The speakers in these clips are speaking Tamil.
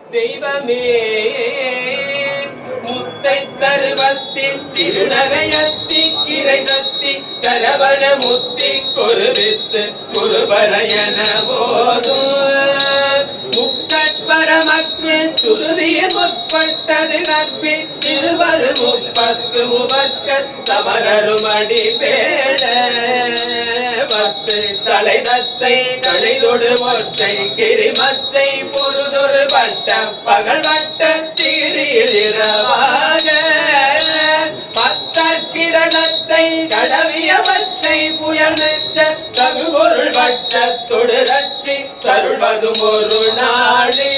தெய்வமே முத்தை தருவத்தி திருநகையத்தி கிரை சத்தி சரவண முத்தி குருவித்து குருபரையன போதும் முக்கட்பரமக்கு சுருதிய முற்பட்டது கற்பி திருவரு முப்பத்து முவக்க சமரருமடி பேட பத்து தலை தத்தை கடைதொடு ஒற்றை கிரிமத்தை பொருதொரு வட்ட பகல் வட்ட தீரிரவாக பத்தக்கிரதத்தை கடவியவற்றை புயல் மெச்ச தகுபொருள் வட்டத்தொடு ரட்சி தருள்வதும் ஒரு நாளே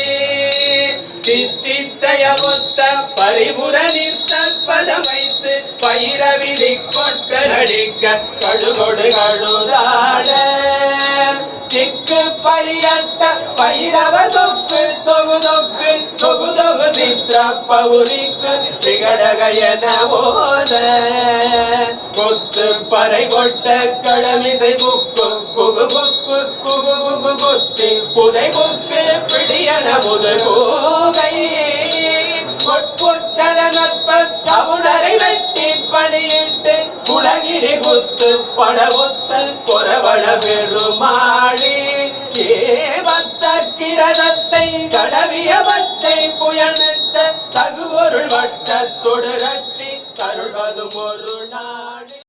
சித்தித்தைய மொத்த பரிபுர நிற்பதம் வைத்து பயிரவிதி கொட்க நடிக்க கழுகொடு கழுதாட திக்கு பரியட்ட பைரவ தொக்கு தொகு தொக்கு தொகு தொகு சித்திர பௌரிக்கு திகடகையன போத கொத்து பறை கொட்ட கடமிசை புக்கு குகு புக்கு குகு குகு கொத்தி புதை புக்கு பிடியன முது கூகை கொட்புற்றல நட்ப கவுடரை வெட்டி பணியிட்டு குலகிரி குத்து படவொத்து கொரவள பெருமாளி ஏவத்தக்கிரதத்தை கடவிய பச்சை புயல் மெச்ச தகுபொருள் வட்டத்தொடு ரட்சி தருள்வதும் ஒரு நாடு.